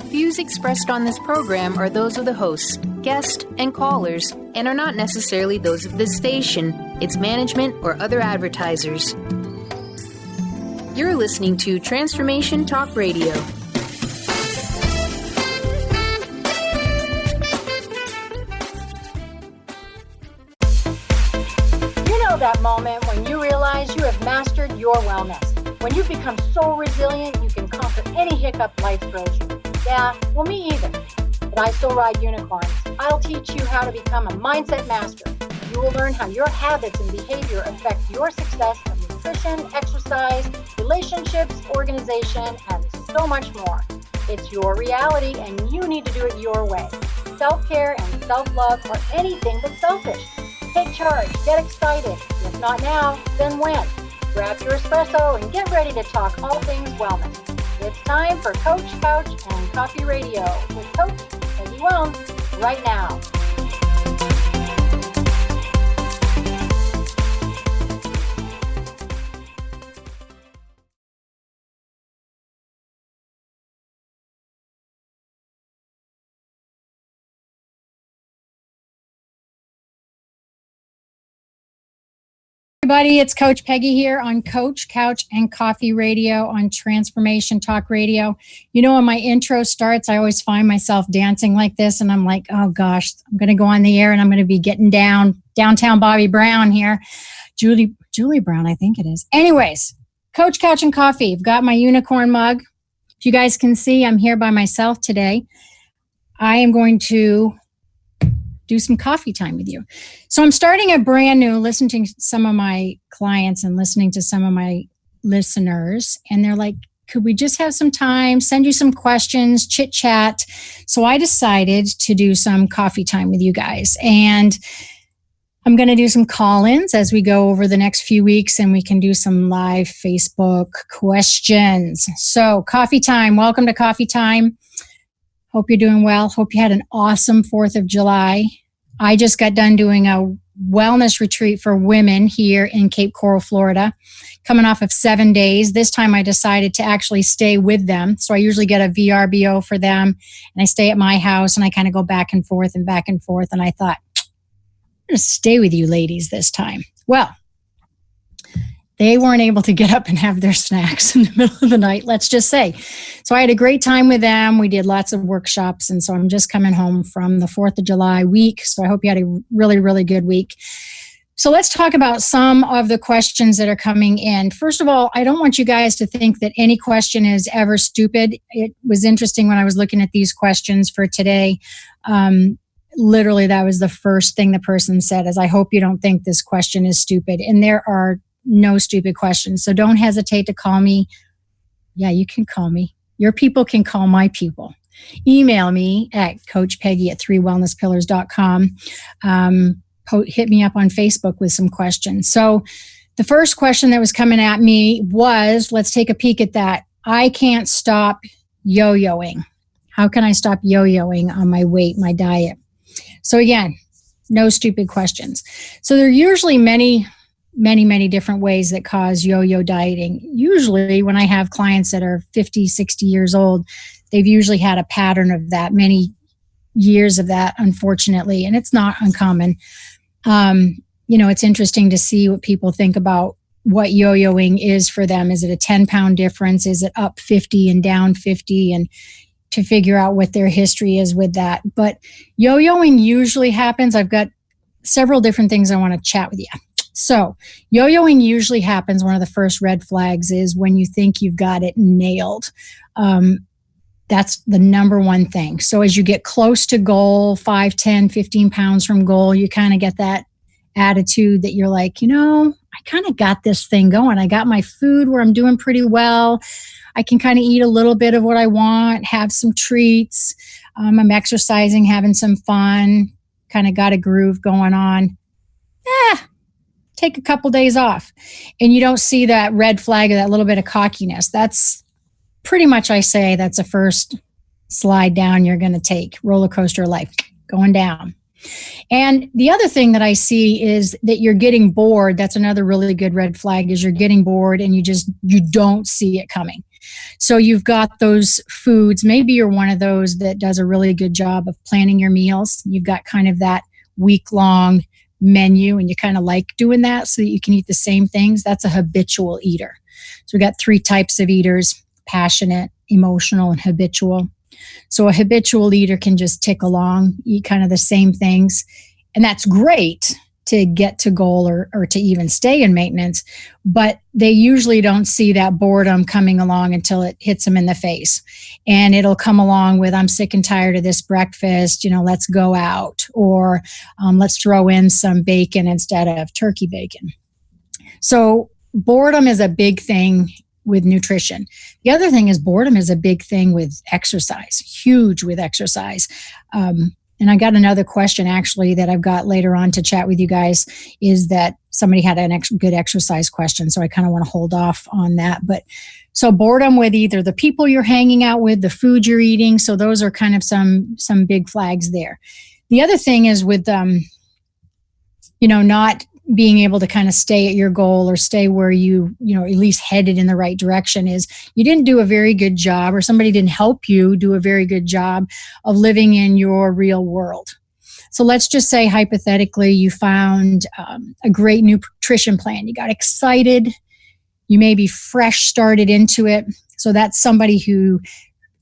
Views expressed on this program are those of the hosts, guests, and callers, and are not necessarily those of this station, its management, or other advertisers. You're listening to Transformation Talk Radio. You know that moment when you realize you have mastered your wellness. When you've become so resilient, you can conquer any hiccup life throws you. Yeah, well, me either. But I still ride unicorns. I'll teach you how to become a mindset master. You will learn how your habits and behavior affect your success of nutrition, exercise, relationships, organization, and so much more. It's your reality, and you need to do it your way. Self-care and self-love are anything but selfish. Take charge. Get excited. If not now, then when? Grab your espresso and get ready to talk all things wellness. It's time for Coach, Couch, and Coffee Radio with Coach Peggy Willms right now. Everybody, it's Coach Peggy here on Coach, Couch, and Coffee Radio on Transformation Talk Radio. You know, when my intro starts, I always find myself dancing like this, and I'm like, oh gosh, I'm going to go on the air, and I'm going to be getting downtown Bobby Brown here. Julie Brown, I think it is. Anyways, Coach, Couch, and Coffee. I've got my unicorn mug. If you guys can see, I'm here by myself today. I am going to do some coffee time with you. So I'm starting a brand new, listening to some of my clients and listening to some of my listeners, and they're like, could we just have some time, send you some questions, chit chat? So I decided to do some coffee time with you guys. And I'm going to do some call-ins as we go over the next few weeks, and we can do some live Facebook questions. So coffee time, welcome to coffee time. Hope you're doing well. Hope you had an awesome 4th of July. I just got done doing a wellness retreat for women here in Cape Coral, Florida, coming off of 7 days. This time I decided to actually stay with them. So I usually get a VRBO for them, and I stay at my house, and I kind of go back and forth. And I thought, I'm going to stay with you ladies this time. Well, they weren't able to get up and have their snacks in the middle of the night, let's just say. So I had a great time with them. We did lots of workshops. And so I'm just coming home from the 4th of July week. So I hope you had a really, really good week. So let's talk about some of the questions that are coming in. First of all, I don't want you guys to think that any question is ever stupid. It was interesting when I was looking at these questions for today. Literally, that was the first thing the person said is, I hope you don't think this question is stupid. And there are no stupid questions. So don't hesitate to call me. Yeah, you can call me. Your people can call my people. Email me at coachpeggy@3wellnesspillars.com. Hit me up on Facebook with some questions. So the first question that was coming at me was, let's take a peek at that. I can't stop yo-yoing. How can I stop yo-yoing on my weight, my diet? So again, no stupid questions. So there are usually many different ways that cause yo-yo dieting. Usually when I have clients that are 50, 60 years old, they've usually had a pattern of that, many years of that, unfortunately, and it's not uncommon. It's interesting to see what people think about what yo-yoing is for them. Is it a 10-pound difference? Is it up 50 and down 50? And to figure out what their history is with that. But yo-yoing usually happens. I've got several different things I want to chat with you. So yo-yoing usually happens. One of the first red flags is when you think you've got it nailed. That's the number one thing. So as you get close to goal, 5, 10, 15 pounds from goal, you kind of get that attitude that you're like, I kind of got this thing going. I got my food where I'm doing pretty well. I can kind of eat a little bit of what I want, have some treats. I'm exercising, having some fun, kind of got a groove going on. Take a couple days off. And you don't see that red flag or that little bit of cockiness. That's pretty much, I say, that's the first slide down you're going to take. Roller coaster of life, going down. And the other thing that I see is that you're getting bored. That's another really good red flag, is you're getting bored and you don't see it coming. So you've got those foods. Maybe you're one of those that does a really good job of planning your meals. You've got kind of that week-long menu, and you kind of like doing that so that you can eat the same things. That's a habitual eater. So we've got 3 types of eaters: passionate, emotional, and habitual. So a habitual eater can just tick along, eat kind of the same things. And that's great to get to goal or to even stay in maintenance. But they usually don't see that boredom coming along until it hits them in the face. And it'll come along with, I'm sick and tired of this breakfast, let's go out. Or let's throw in some bacon instead of turkey bacon. So boredom is a big thing with nutrition. The other thing is boredom is a big thing with exercise, huge with exercise. And I got another question actually that I've got later on to chat with you guys, is that somebody had a good exercise question. So I kind of want to hold off on that. But so boredom with either the people you're hanging out with, the food you're eating. So those are kind of some big flags there. The other thing is with, not being able to kind of stay at your goal or stay where you at least headed in the right direction, is you didn't do a very good job, or somebody didn't help you do a very good job of living in your real world. So let's just say hypothetically you found a great nutrition plan. You got excited. You maybe fresh started into it. So that's a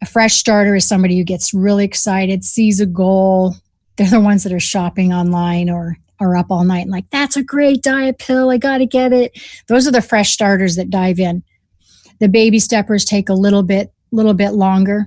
fresh starter is somebody who gets really excited, sees a goal. They're the ones that are shopping online or are up all night and like, that's a great diet pill, I got to get it. Those are the fresh starters that dive in. The baby steppers take a little bit longer.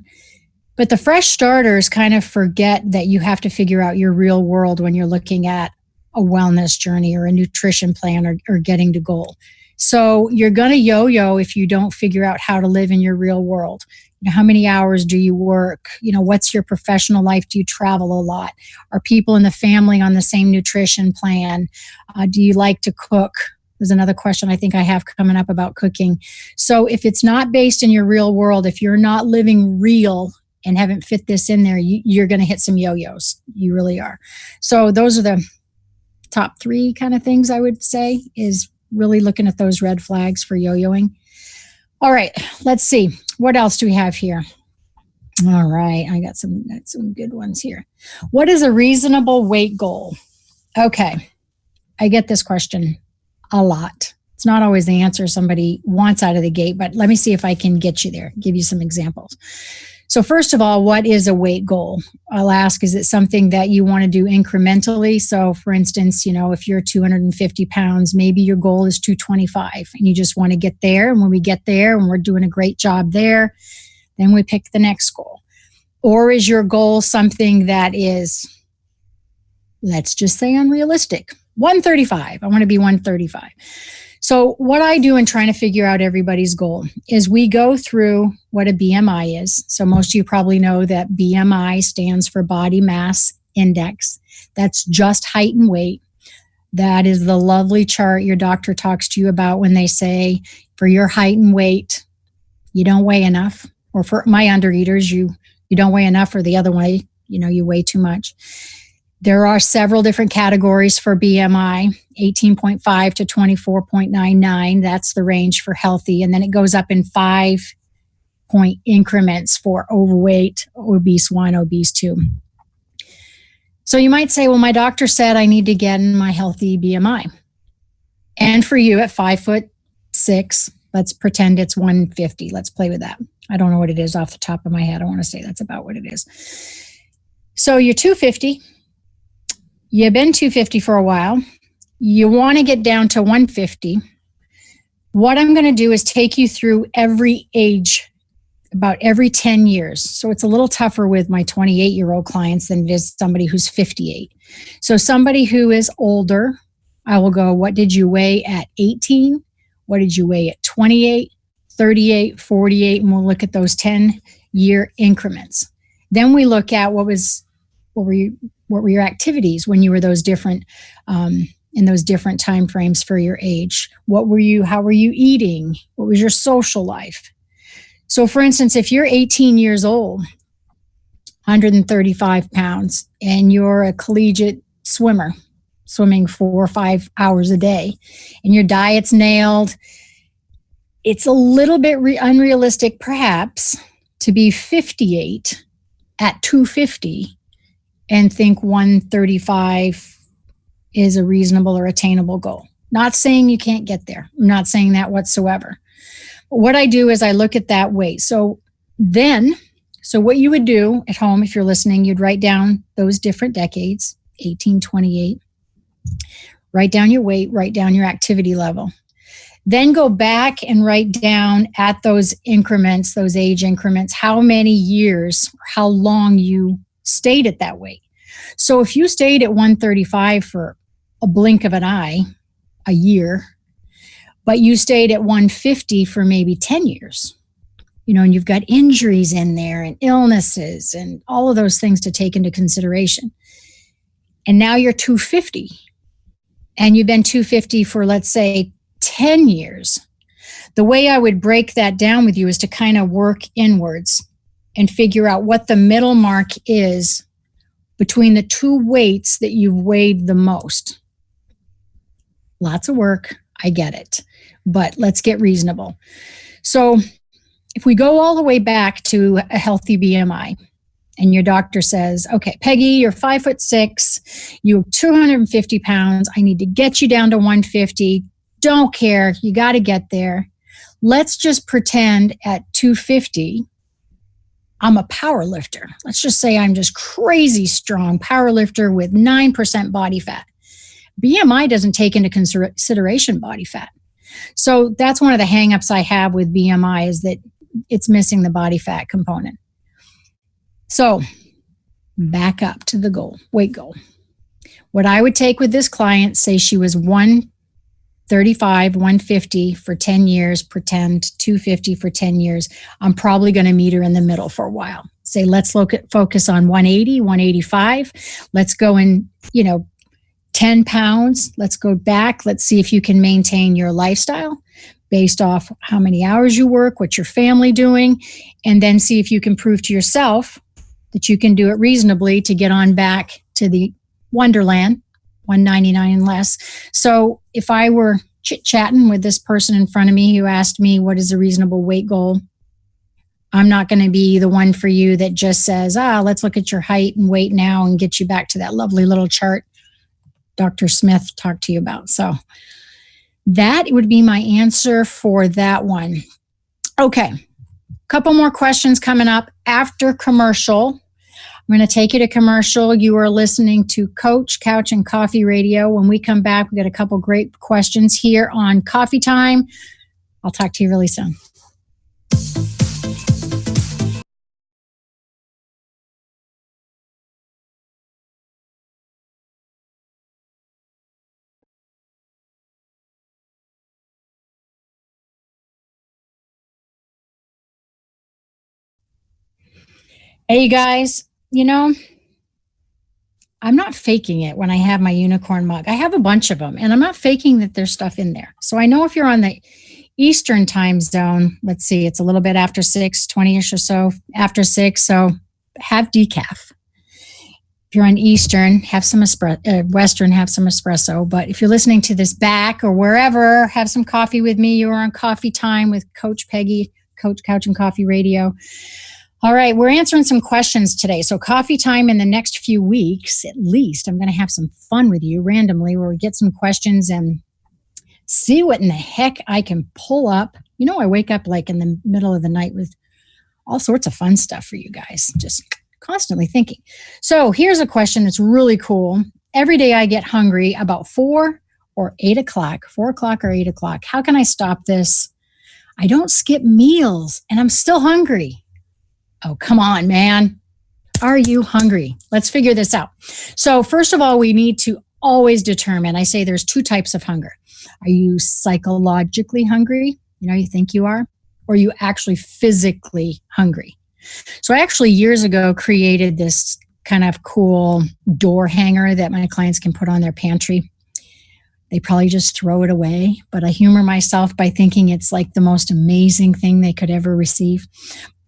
But the fresh starters kind of forget that you have to figure out your real world when you're looking at a wellness journey or a nutrition plan or getting to goal. So you're going to yo-yo if you don't figure out how to live in your real world. How many hours do you work? What's your professional life? Do you travel a lot? Are people in the family on the same nutrition plan? Do you like to cook? There's another question I think I have coming up about cooking. So if it's not based in your real world, if you're not living real and haven't fit this in there, you're going to hit some yo-yos. You really are. So those are the top 3 kind of things I would say, is really looking at those red flags for yo-yoing. All right, let's see. What else do we have here? All right, I got some good ones here. What is a reasonable weight goal? Okay, I get this question a lot. It's not always the answer somebody wants out of the gate, but let me see if I can get you there, give you some examples. So first of all, what is a weight goal? I'll ask, is it something that you want to do incrementally? So for instance, if you're 250 pounds, maybe your goal is 225 and you just want to get there. And when we get there and we're doing a great job there, then we pick the next goal. Or is your goal something that is, let's just say, unrealistic? 135. I want to be 135. So what I do in trying to figure out everybody's goal is we go through what a BMI is. So most of you probably know that BMI stands for body mass index. That's just height and weight. That is the lovely chart your doctor talks to you about when they say, for your height and weight, you don't weigh enough. Or for my undereaters, you don't weigh enough, or the other way, you weigh too much. There are several different categories for BMI, 18.5 to 24.99. That's the range for healthy. And then it goes up in 5-point increments for overweight, obese 1, obese 2. So you might say, well, my doctor said I need to get in my healthy BMI. And for you at 5'6", let's pretend it's 150. Let's play with that. I don't know what it is off the top of my head. I want to say that's about what it is. So you're 250. You've been 250 for a while. You want to get down to 150. What I'm going to do is take you through every age, about every 10 years. So it's a little tougher with my 28-year-old clients than it is somebody who's 58. So somebody who is older, I will go, what did you weigh at 18? What did you weigh at 28, 38, 48? And we'll look at those 10-year increments. Then we look at what were your activities when you were those different in those different time frames for your age? How were you eating? What was your social life? So for instance, if you're 18 years old, 135 pounds, and you're a collegiate swimmer, swimming 4 or 5 hours a day, and your diet's nailed, It's a little bit unrealistic, perhaps, to be 58 at 250 and think 135 is a reasonable or attainable goal. Not saying you can't get there. I'm not saying that whatsoever. But what I do is I look at that weight. So what you would do at home, if you're listening, you'd write down those different decades, 1828. Write down your weight, write down your activity level. Then go back and write down at those increments, those age increments, how many years, how long you stayed at that weight. So if you stayed at 135 for a blink of an eye, a year, but you stayed at 150 for maybe 10 years, and you've got injuries in there and illnesses and all of those things to take into consideration. And now you're 250 and you've been 250 for, let's say, 10 years. The way I would break that down with you is to kind of work inwards and figure out what the middle mark is between the two weights that you've weighed the most. Lots of work, I get it, but let's get reasonable. So if we go all the way back to a healthy BMI, and your doctor says, okay, Peggy, you're 5'6", you're 250 pounds, I need to get you down to 150, don't care, you got to get there. Let's just pretend at 250, I'm a power lifter. Let's just say I'm just crazy strong power lifter with 9% body fat. BMI doesn't take into consideration body fat. So that's one of the hangups I have with BMI is that it's missing the body fat component. So back up to the goal, weight goal. What I would take with this client, say she was 135, 150 for 10 years, pretend 250 for 10 years. I'm probably going to meet her in the middle for a while. Say, let's focus on 180, 185. Let's go in, 10 pounds. Let's go back. Let's see if you can maintain your lifestyle based off how many hours you work, what's your family doing, and then see if you can prove to yourself that you can do it reasonably to get on back to the Wonderland, 199 and less. So if I were chit-chatting with this person in front of me who asked me what is a reasonable weight goal, I'm not going to be the one for you that just says, let's look at your height and weight now and get you back to that lovely little chart Dr. Smith talked to you about. So that would be my answer for that one. Okay, couple more questions coming up after commercial. I'm going to take you to commercial. You are listening to Coach, Couch, and Coffee Radio. When we come back, we got a couple great questions here on Coffee Time. I'll talk to you really soon. Hey, you guys, I'm not faking it when I have my unicorn mug. I have a bunch of them, and I'm not faking that there's stuff in there. So I know if you're on the Eastern time zone, let's see, it's a little bit after 6, 20-ish or so after 6, so have decaf. If you're on Eastern, have some Western, have some espresso. But if you're listening to this back or wherever, have some coffee with me. You're on Coffee Time with Coach Peggy, Coach, Couch, and Coffee Radio. All right, we're answering some questions today. So Coffee Time in the next few weeks, at least, I'm going to have some fun with you randomly where we get some questions and see what in the heck I can pull up. I wake up like in the middle of the night with all sorts of fun stuff for you guys, just constantly thinking. So here's a question that's really cool. Every day I get hungry about 4 or 8 o'clock, 4 o'clock or 8 o'clock. How can I stop this? I don't skip meals and I'm still hungry. Oh, come on, man. Are you hungry? Let's figure this out. So first of all, we need to always determine, I say there's 2 types of hunger. Are you psychologically hungry? You think you are? Or are you actually physically hungry? So I actually years ago created this kind of cool door hanger that my clients can put on their pantry. They probably just throw it away, but I humor myself by thinking it's like the most amazing thing they could ever receive.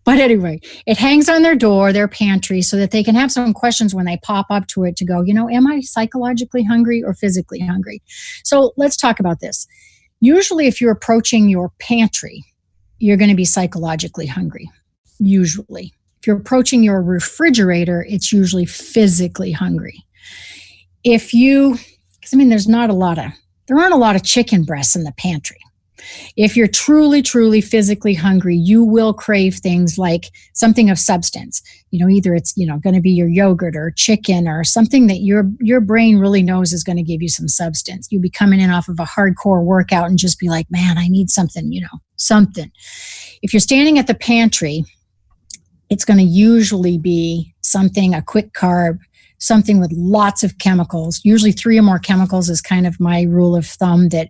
But anyway, it hangs on their door, their pantry, so that they can have some questions when they pop up to it to go, am I psychologically hungry or physically hungry? So let's talk about this. Usually if you're approaching your pantry, you're going to be psychologically hungry. Usually. If you're approaching your refrigerator, it's usually physically hungry. Because there aren't a lot of chicken breasts in the pantry. If you're truly, truly physically hungry, you will crave things like something of substance. Either it's, going to be your yogurt or chicken or something that your brain really knows is going to give you some substance. You'll be coming in off of a hardcore workout and just be like, man, I need something, something. If you're standing at the pantry, it's going to usually be something, a quick carb, something with lots of chemicals. Usually 3 or more chemicals is kind of my rule of thumb, that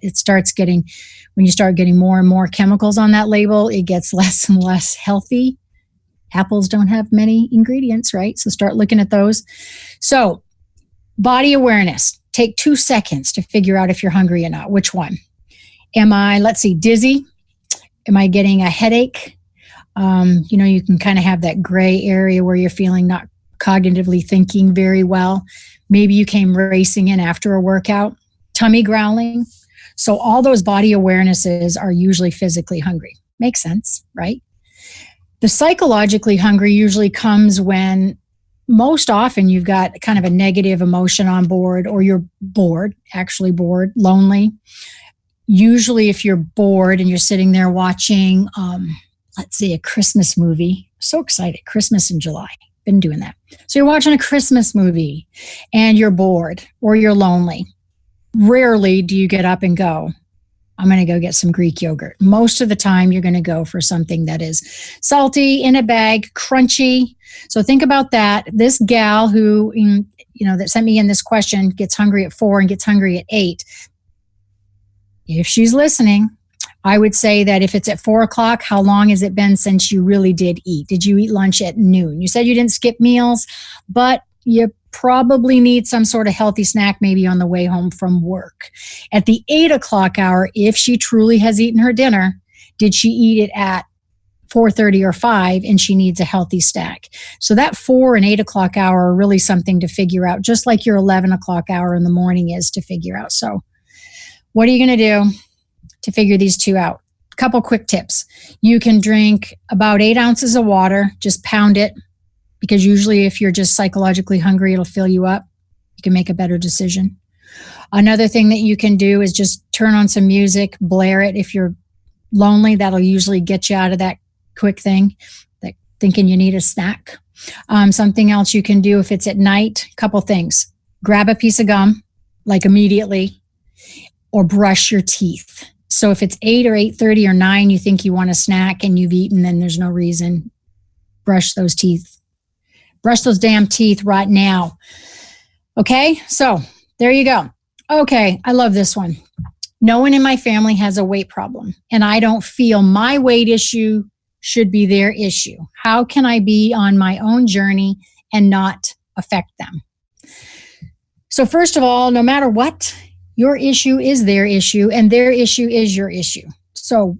when you start getting more and more chemicals on that label, it gets less and less healthy. Apples don't have many ingredients, right? So start looking at those. So body awareness. Take 2 seconds to figure out if you're hungry or not. Which one? Am I, dizzy? Am I getting a headache? You can kind of have that gray area where you're feeling not cognitively thinking very well. Maybe you came racing in after a workout, tummy growling. So all those body awarenesses are usually physically hungry. Makes sense, right? The psychologically hungry usually comes when most often you've got kind of a negative emotion on board, or you're bored, lonely. Usually if you're bored and you're sitting there watching, a Christmas movie. So excited, Christmas in July. Been doing that. So you're watching a Christmas movie and you're bored or you're lonely. Rarely do you get up and go, I'm going to go get some Greek yogurt. Most of the time you're going to go for something that is salty, in a bag, crunchy. So think about that. This gal who, that sent me in this question gets hungry at 4 and gets hungry at 8. If she's listening, I would say that if it's at 4 o'clock, how long has it been since you really did eat? Did you eat lunch at noon? You said you didn't skip meals, but you probably need some sort of healthy snack maybe on the way home from work. At the 8 o'clock hour, if she truly has eaten her dinner, did she eat it at 4:30 or 5 and she needs a healthy snack? So that 4 and 8 o'clock hour are really something to figure out, just like your 11 o'clock hour in the morning is to figure out. So what are you going to do to figure these 2 out? A couple quick tips. You can drink about 8 ounces of water, just pound it, because usually if you're just psychologically hungry, it'll fill you up. You can make a better decision. Another thing that you can do is just turn on some music, blare it. If you're lonely, that'll usually get you out of that quick thing, like thinking you need a snack. Something else you can do if it's at night, a couple things. Grab a piece of gum, like immediately, or brush your teeth. So if it's 8 or 8:30 or 9, you think you want a snack and you've eaten, then there's no reason. Brush those teeth. Brush those damn teeth right now. Okay, so there you go. Okay, I love this one. No one in my family has a weight problem, and I don't feel my weight issue should be their issue. How can I be on my own journey and not affect them? So first of all, no matter what, your issue is their issue, and their issue is your issue. So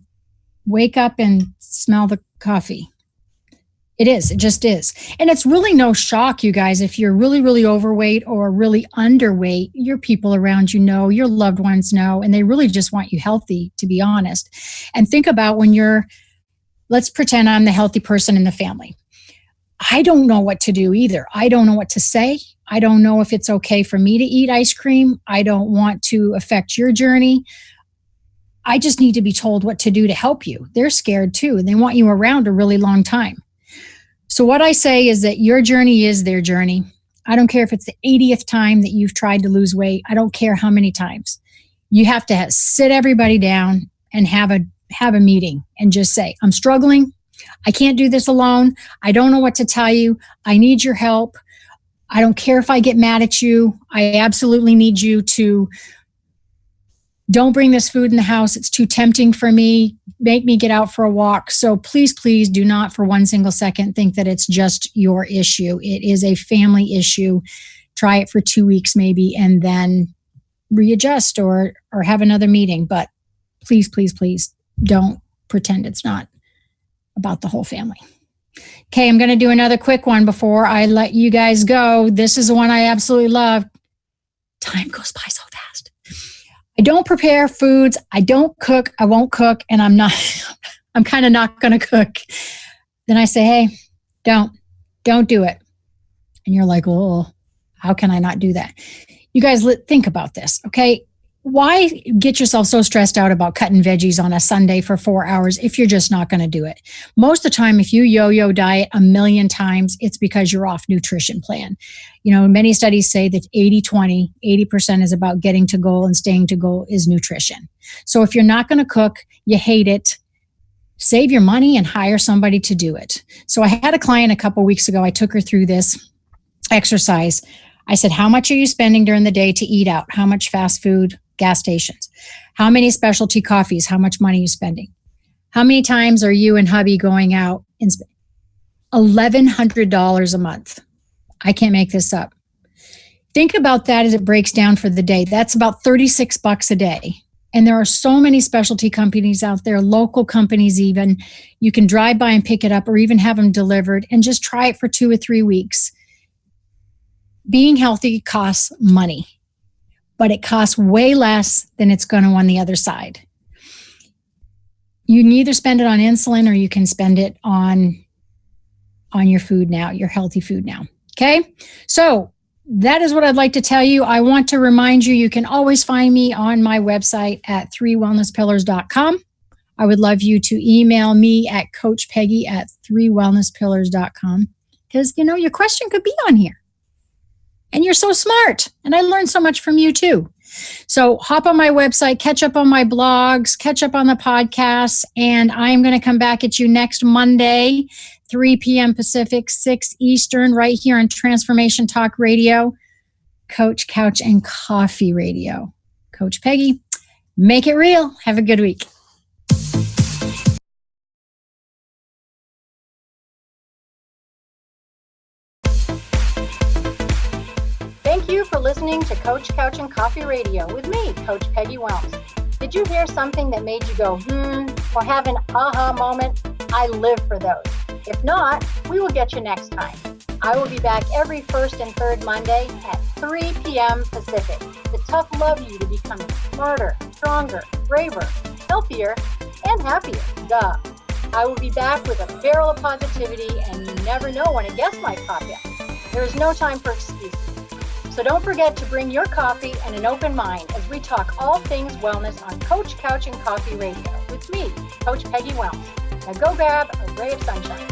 wake up and smell the coffee. It is. It just is. And it's really no shock, you guys, if you're really, really overweight or really underweight. Your people around you know, your loved ones know, and they really just want you healthy, to be honest. And think about when let's pretend I'm the healthy person in the family. I don't know what to do either. I don't know what to say. I don't know if it's okay for me to eat ice cream. I don't want to affect your journey. I just need to be told what to do to help you. They're scared too, and they want you around a really long time. So what I say is that your journey is their journey. I don't care if it's the 80th time that you've tried to lose weight. I don't care how many times. You have to sit everybody down and have a meeting and just say, I'm struggling. I can't do this alone. I don't know what to tell you. I need your help. I don't care if I get mad at you. I absolutely need you to don't bring this food in the house. It's too tempting for me. Make me get out for a walk. So please, please do not for one single second think that it's just your issue. It is a family issue. Try it for 2 weeks maybe, and then readjust or have another meeting. But please, please, please don't pretend it's not about the whole family. Okay, I'm going to do another quick one before I let you guys go. This is the one I absolutely love. Time goes by so fast. don't prepare foods. I don't cook. I won't cook. And I'm kind of not going to cook. Then I say, hey, don't do it. And you're like, oh, how can I not do that? You guys think about this, okay? Why get yourself so stressed out about cutting veggies on a Sunday for 4 hours if you're just not going to do it? Most of the time, if you yo-yo diet a million times, it's because you're off nutrition plan. Many studies say that 80-20, 80% is about getting to goal and staying to goal is nutrition. So if you're not going to cook, you hate it, save your money and hire somebody to do it. So I had a client a couple weeks ago. I took her through this exercise. I said, how much are you spending during the day to eat out? How much fast food, gas stations? How many specialty coffees? How much money are you spending? How many times are you and hubby going out and spend $1,100 a month? I can't make this up. Think about that as it breaks down for the day. That's about $36 a day. And there are so many specialty companies out there, local companies even. You can drive by and pick it up or even have them delivered and just try it for 2 or 3 weeks. Being healthy costs money, but it costs way less than it's going to on the other side. You can either spend it on insulin or you can spend it on your food now, your healthy food now. Okay? So that is what I'd like to tell you. I want to remind you, you can always find me on my website at 3wellnesspillars.com. I would love you to email me at coachpeggy@3wellnesspillars.com because, your question could be on here. And you're so smart. And I learned so much from you too. So hop on my website, catch up on my blogs, catch up on the podcasts. And I'm going to come back at you next Monday, 3 p.m. Pacific, 6 Eastern, right here on Transformation Talk Radio, Coach, Couch, and Coffee Radio. Coach Peggy, make it real. Have a good week. Thank you for listening to Coach, Couch, and Coffee Radio with me, Coach Peggy Willms. Did you hear something that made you go, or have an aha moment? I live for those. If not, we will get you next time. I will be back every first and third Monday at 3 p.m. Pacific. The tough love you to become smarter, stronger, braver, healthier, and happier. Duh. I will be back with a barrel of positivity, and you never know when a guest might pop in. There is no time for excuses. So don't forget to bring your coffee and an open mind as we talk all things wellness on Coach, Couch, and Coffee Radio with me, Coach Peggy Willms. Now go grab a ray of sunshine.